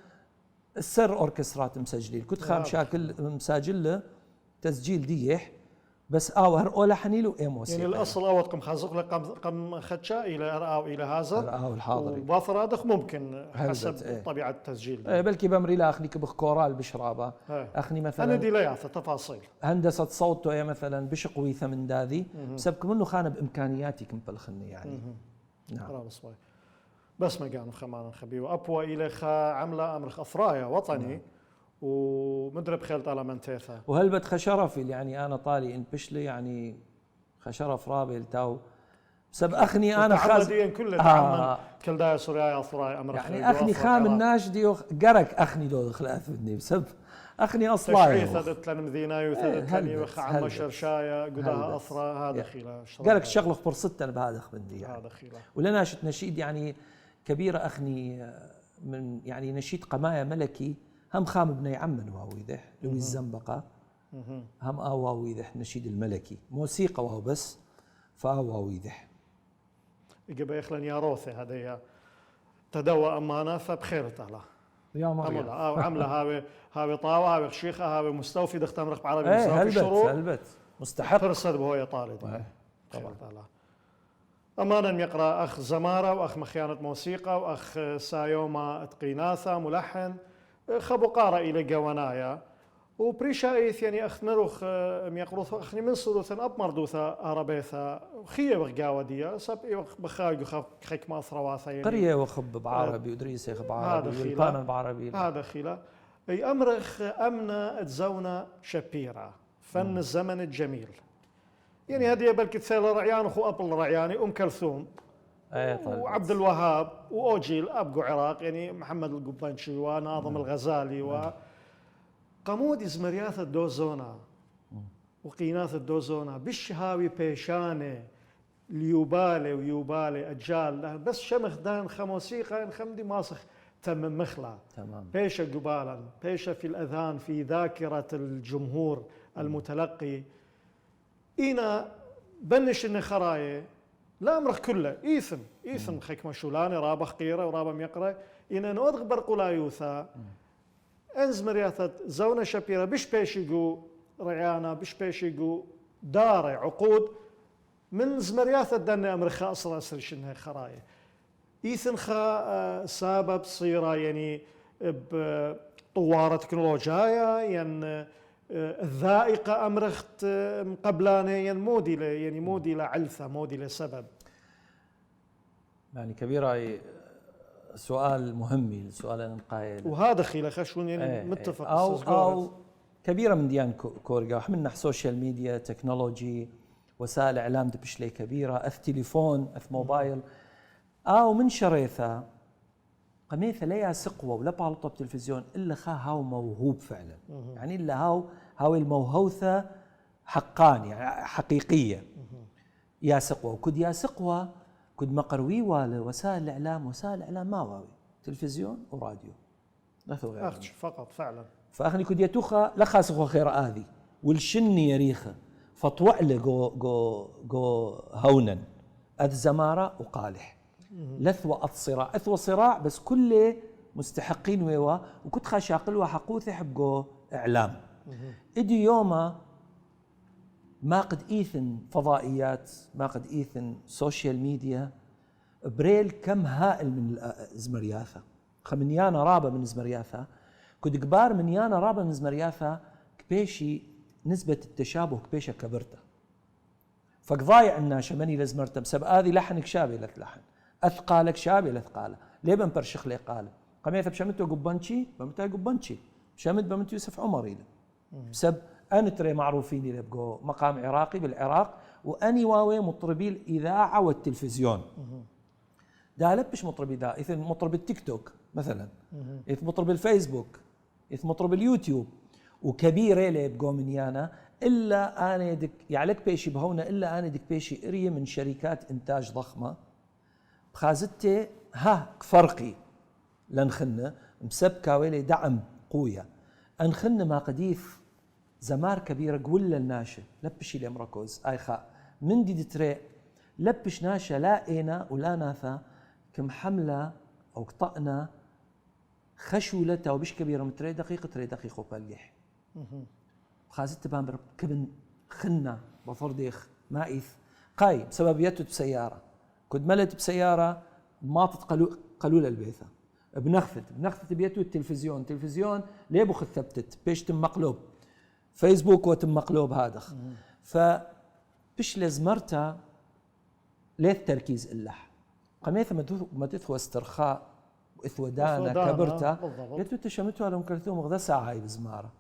السر اوركسترات مسجلين كنت خام شاكل مساجل له تسجيل ديح بس هر اولا حنيلو اي موسيقى يعني الاصل اوتكم خازق لكم خدشا الى ارآو الى هذا ارآو الحاضري وباثر هذا ممكن حسب طبيعه التسجيل بلكي بمري لا اخني كبخ كورال بشرابه اخني مثلا انا دي لا تفاصيل هندسه صوته يا مثلا بشقوي ثمن داذي بسبب منه خانه بامكانياتي كم بلخني يعني نعم بس ما كانوا خمان خبي وابوى الى خا عمله امر افرايا وطني ومدرب خيل طالع منتيثا وهلبت خشرفي يعني انا طالي ان بشلي يعني خشرف رابل تاو بسبب اخني انا خاز كلها كل دا سوريا افراي امر يعني اخني خام الناش ديو قرك اخني دو خلاف مني بسبب اخني اصلاي ثدت لنا مدينه وثدت وخ عم شرشايه قدها افرا هذا خيله قالك شغله فرصتنا بهذا خبندي يعني هذا خيله ولا ناشط نشيد يعني كبيره اخني من يعني نشيد قمايا ملكي هم خام ابني عم واويذح لويس الزنبقه هم واويذح نشيد الملكي موسيقى وهو بس فاواويذح يجب يخلن يا روثي هذا تدوى امانه فبخير تعالى يا مريم عمله هاوي طاوه هاوي خشيخه هاوي مستوفي دختمرخ بعربي مستوفي هلبت مستحق فرصد بهو طالب طبعا تعالى امانا يقرا اخ زماره واخ مخيانه موسيقى واخ سايوما اتقيناثا ملحن خبو قارئ الى جوانايا وبريشايث يعني أخنروخ ميقروث أخني من صلوثا أب مردوثا أرابيثا خيه بغاوة دي سب بخايق خاف خيك ما أثرواثا يعني قرية وخب بعربي ودريس يخ بعربي والبانا بعربي هذا خيلا أي أمرخ أمنا تزونا شبيرة فن الزمن الجميل يعني هذه بلكي تسال رعيان أخو أبل رعياني كلثوم وعبد الوهاب وأوجيل أبقو عراق يعني محمد القبانشي وناظم الغزالي و قمود إزمرياث الدوزونا وقيناث الدوزونا بالشهاوي بيشانه ليوبالي ويوبالي أجال بس شمخ دان خموسيقى خمدي ماسخ تم مخلا تمام بيشة قبالا بيشة في الأذهان في ذاكرة الجمهور المتلقي إينا بنش النخراية لا أمرخ كله إيثن خيك مشولاني رابخ قيرة ورابا ميقرة إينا نوضغ برقولا يوثا انز مرياثة زونة شبيرة بش بيشيقو رعيانا بش بيشيقو داري عقود من زمرياثة دانا أمرخا أصلا أسرشنها خراية إيثن خا سبب صيرة يعني بطوارة تكنولوجيا يعني الذائقة أمرخت قبلانه يعني مودي لعلثة مودي لسبب يعني كبيرة سؤال مهم سؤال أنا قايل وهذا خيله خشون يعني متفق أو كبيرة من ديان كورجا وحملنا سوشيال ميديا تكنولوجي وسائل إعلام دبشلي كبيرة أث تليفون أث موبايل أو من شريثة قميثة لا سقوة ولا بالطب تلفزيون إلا خا هاو موهوب فعلا يعني إلا هاو الموهوثة حقان يعني حقيقية يا سقوة وكد يا سقوة كد مقروي ولا وسائل الإعلام ما واوي تلفزيون وراديو لا غير فقط فعلا فأخني كد يتوخى لا سقوة خير آذي والشني يريخة فطوع له جو هونا أذ زمارة وقالح لثوة الصراع أثوى صراع بس كله مستحقين ويوا وكنت خاشاقل وحقوث حبقو إعلام إدي يوما ما قد إيثن فضائيات ما قد إيثن سوشيال ميديا بريل كم هائل من زمرياثة خمنيانا رابة من زمرياثة كد قبار من يانا رابة من زمرياثة كبيشي نسبة التشابه كبيشة كبرته فقضايع الناشا مني لزمرته بسبب هذه لحنك شابه لحن أثقالك شابه لثقاله ليه بنبرشخ لي قاله قميث بشمته قبانشي بمتى قبانشي شمت بمت يوسف عمري بسبب أنا ترى معروفين اللي بقوا مقام عراقي بالعراق وأني واوي مطربي الإذاعة والتلفزيون ده لبش مطربي ده إذا مطرب التيك توك مثلا إذا مطرب الفيسبوك إذا مطرب اليوتيوب وكبيرة اللي بقوا من يانا إلا أنا دك يعلك بيشي بهونا إلا أنا دك بيشي قرية من شركات إنتاج ضخمة بخازتي ها فرقي لنخنة مسبكة ويلي دعم قوية أنخنة ما قديف زمار كبيرة قول الناشة لبشي لي مركوز آي خاء من دي تري لبش ناشة لا إينا ولا ناثا كم حملة أو قطعنا خشولته وبش كبيرة متري دقيقة وبالجح خازت بامبر كبن خنة بفرديخ مايث قاي بسبب يتو بسيارة كنت ملت بسيارة ما قلول البيثة بنخفت بيتو التلفزيون ليه بخ ثبتت بيش تم مقلوب فيسبوك وتم مقلوب هادخ فبش لزمرتا ليه التركيز اللح قميث ما تثوى استرخاء وإثوى دانا كبرتا يتو تشمتوا على كلثوم غدا ساعة هاي بزمارة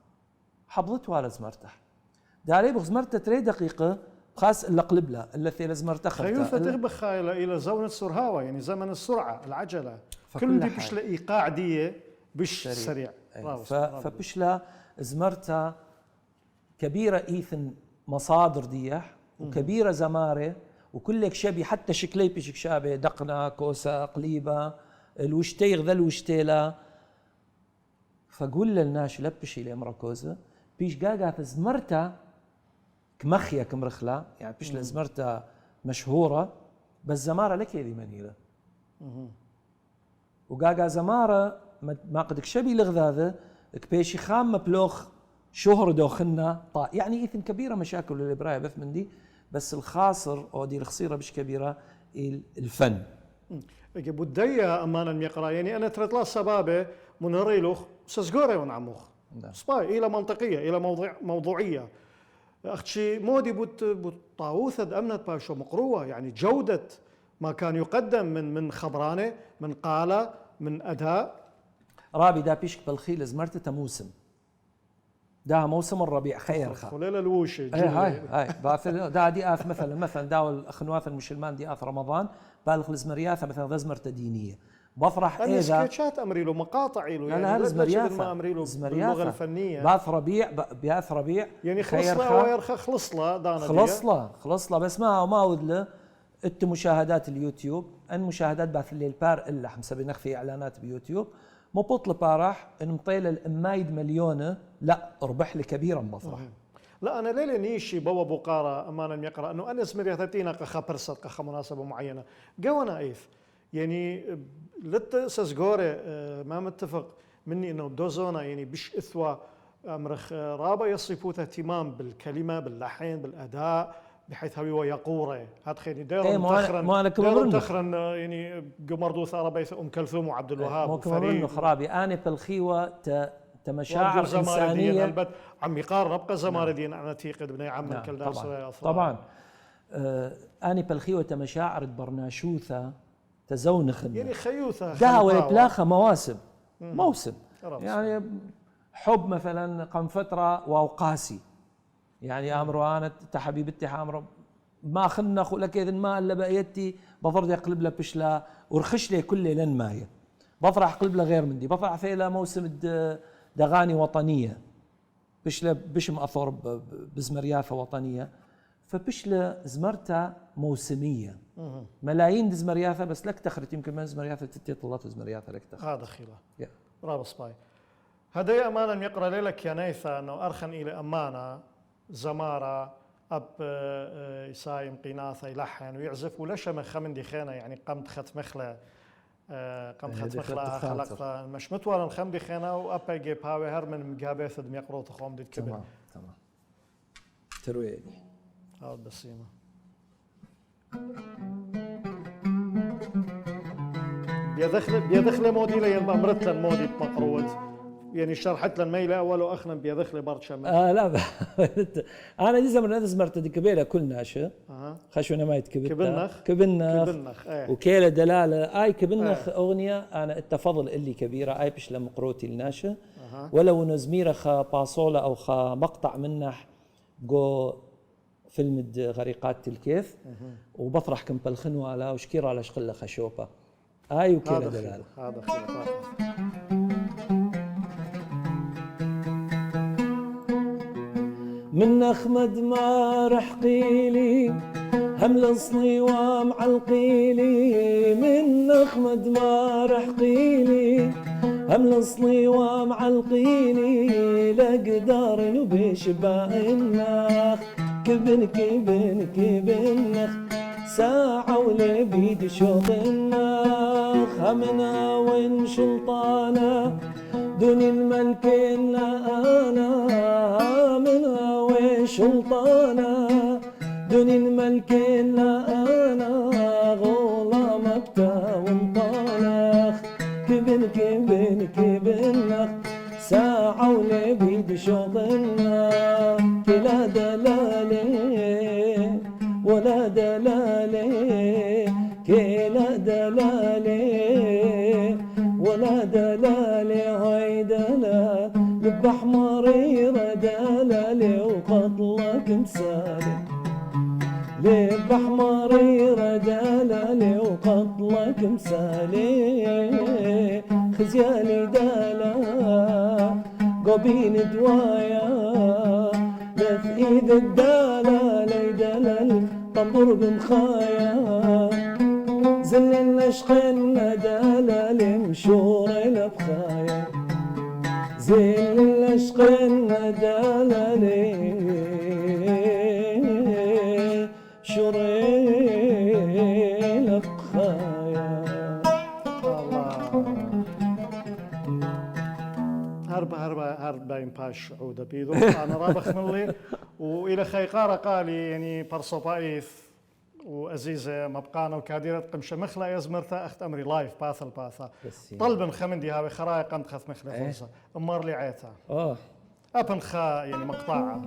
حبضتوا على زمرتح داري بزمرتا تري دقيقة خاص اللي قلب له التي لزمرتا خيوثة تغبخ إلى زونة سرهاوة يعني زمن السرعة العجلة كل دي بش لإيقاع دي بش سريع فبش لا زمرتا كبيرة إيثن مصادر ديح وكبيرة زمارة وكلك شبي حتى شكلي بشك شابه دقنا كوسة قليبة الوشتي غذا الوشتيلا فقول للناش لبشي لي مركوزة بيش قاقا زمرتا كمخيا كمرخلة يعني بيش لزمرتا مشهورة بس زمارة لك يدي منيلة وقاقا زمارة ما قدك شبي لغذاذة كبيشي خام مبلوخ شهر دوخنا يعني إثن كبيرة مشاكل الإبراهيم بث من دي بس الخاصر أو دي الخصيرة مش كبيرة الفن بدي أمانا ميقرا يعني أنا ترى طلع سبابة منهريلوخ سسجوري ونعموخ سباي إلى منطقية إلى موضوعية أختشي مودي بوت طاووثد أمنت باشو مقروة يعني جودة ما كان يقدم من خبرانة من قالة من أداء رابي دا بيشك بالخيل زمرت موسم دا موسم الربيع خير خا خلال الوشي هاي دا دي آث مثلا دا الأخنواث المشلمان دي آث رمضان بالغ الزمرياثة مثلا ذا زمرت دينية بفرح إذا سكتشات أمريلو مقاطع له يعني لا زمرياثة باللغة الفنية باث ربيع يعني خلص له بس ما ودله انت مشاهدات اليوتيوب ان مشاهدات باث الليل بار الا حمسبي نخفي اعلانات بيوتيوب مو بطل بارح ان مطيله الامايد مليونه لا ربح لي كبيرا بفرح لا انا ليلة نيشي بوا بقاره امانا يقرا انه انا زمرياتينا قخا برصت قخا مناسبه معينه قوانا ايف يعني لتسزغوري ما متفق مني انه دوزونا يعني بش اثوى امرخ رابا يصفوه اهتمام بالكلمه باللحن بالاداء بحيث هو يقوره هاد خيني ديرون تخرن يعني قمردو ثاره بيث ام كلثوم وعبد الوهاب وفريد خرابي انا بالخيوه تمشاعر انسانيه عم يقارب بقى زماردين انا تيقد بني عم الكلدار طبعا اني بالخيوه تمشاعر برناشوثه تزونخن يعني خيوثه داوي بلاخه موسم يعني حب مثلا قم فتره واوقاسي يعني امرو انا تحبيبتي امرو ما خنخ لك اذا ما الا بقيتي بفرض يقلب لها بشلا ورخش لي كل لين مايه بفرح قلب لها غير من دي بفرح في لها موسم دغاني وطنيه بشلا بشم اثور بزمريافه وطنيه فبشلا زمرتها موسميه ملايين زمريافه بس لك تخرت يمكن من زمريافه تتي طلعت زمريافه لك تخرت هذا خيله برافو سباي هذا امانه يقرا لك يا نيثا انه ارخن الى امانه زمارة أب يسايم قناثة يلحن ويعزف ولا شمخ خمن دي خينا يعني قمت خت مخلة خلقتها مش متورا الخم دي خينا وأبا جيب هاوي هر من مقابيث دم يقرو تخوم دي تكبر تمام ترويني هاو البسيمة بيدخل مودي لي مرتلا مودي بمقروت يعني شرحت لنا ميله اول واخنا بيدخل برشا لا انا دي زمن زمرت دي كبيله كل ناشا خشونه ما يتكبنخ كبنخ وكيله دلاله اي كبنخ اغنيه انا التفضل اللي كبيره اي بش لمقروتي الناشا ولو نزميره خا باصوله او خا مقطع منح جو فيلم غريقات الكيف وبطرح كم بالخنوه على وشكير على شقله خشوبه اي وكيله دلاله هذا خير من أخمد ما رحقيلي همل الصنيوة معلقيلي من أخمد ما رحقيلي همل الصنيوة معلقيلي لقدار نبشبع النخ كبنخ ساعة ولا بيد شوط النخ همنا وين شلطانة دون الملك أنا منها وشلطانة دون الملك أنا غلامك وانطلق كبنخ ساعة ولبي بشوطنا كلا دلالي ولا دلالي كلا دلالي ولا دلالي هاي دلال لب احمر دلالي وقتلك مسالي لب احمر دلالي وقتلك مسالي خزيالي دلا قبين دوايا لف ايد الدلالي دلال طنبر بمخايا زل الاشقين دلالي مشور البخايا زل الاشقين دلالي شوري البخايا هرب باين باش عودة بيدو أنا رابخ من لي وإلى خيقارة قالي يعني برصوبايف وأزيزة مبقانا وكاديرة قمشة مخلا يزمرتا أخت أمري لايف باثل باثا بس طلبن خمندي هاوي خراي قمت خث مخلا فرصة أمار لي عيتا أبن خا يعني مقطعة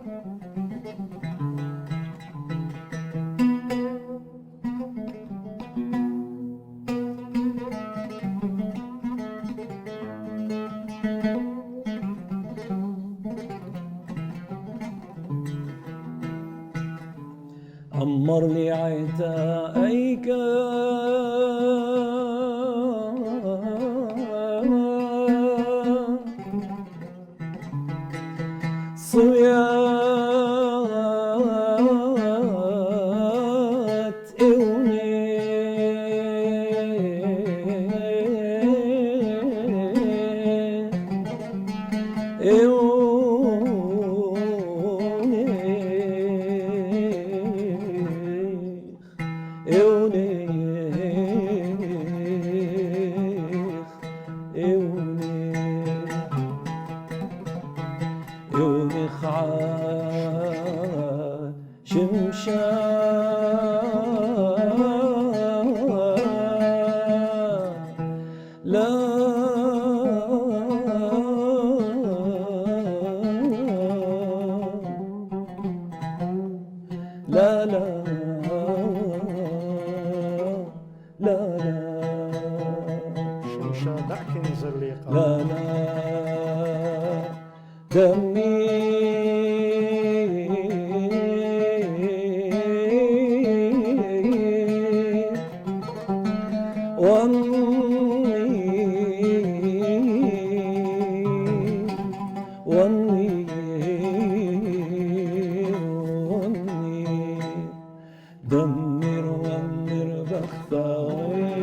أمر لي عتايك صيات لا لا لا شمشة دعك زليقة لا لا دمي دمر ومر بختاري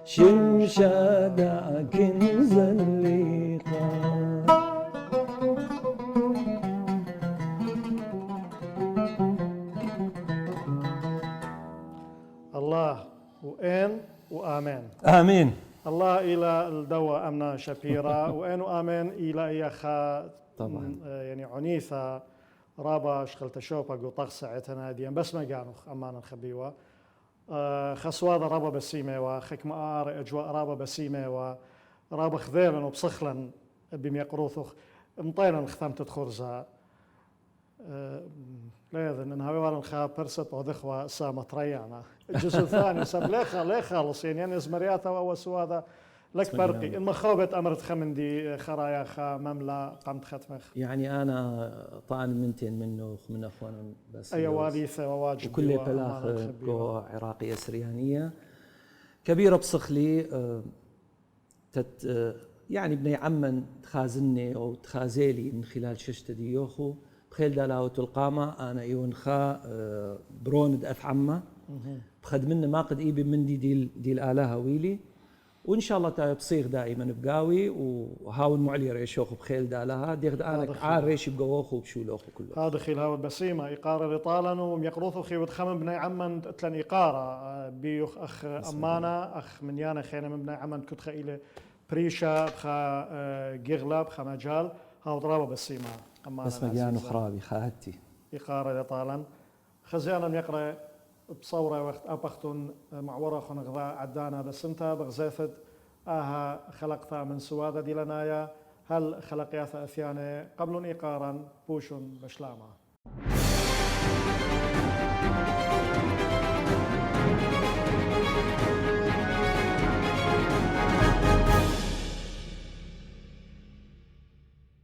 شمشة دعك زليقة الله وإن وآمين آمين الله إلى الدواء أمنا شبيرة وإن وآمين إلى إياخا طبعا يعني عنيثة رابا شغلت شوبا قو طغسة عتناديا بس ما قانوخ أمانا خبيوة خسوادة رابا بسيمة وخك مآر أجواء رابا بسيمة ورابا خذيلا وبصخلا بميقروثوخ مطينا ختمت تخرزا لا يظن انها ويوالن خا برست ودخوا سامة ريانا الجزء الثاني سب ليه خالص يعني أنا زمرياتا وسوادا لك برقي المخوبة أمرت خمندي خرايا خا مملا قمت ختمخ يعني أنا طعن منتين منه من أخوانا بس أي واليثة وواجب وكل بلاخ عراقية سريانية كبيرة بصخلي يعني بني عمن تخازني أو تخازيلي من خلال ششت ديوخو بخيل دالاوة القامة أنا يون خا بروند أف عمة بخد منه ما قد إيبي من دي الآلهة ويلي وإن شاء الله تا بصيغ دائما بقاوي وهاون معلي ريشوخ بخيل دالها ديغد أنا عار ريش بقوخو بشولوخو كله هذا خيل هاو بسيمة إقارة لطالا وميقروثو خي ودخمن بني عمن تلن إقارة بيوخ أخ أمانة أخ منيانا خينا من بني عمن كنت خيلة بريشة بخا جيغلا بخا مجال هاو ضرابة بسيمة أمانة بس مجانو خرابي خاهتي إقارة لطالا خزيانا يقرأ بصورة وقت أبختن معورة خن غذاء عدانا بس انت بغزيفد خلقتها من سوادة دي لنايا هل خلقياث أثيانة قبل إيقارا بوشن بشلامة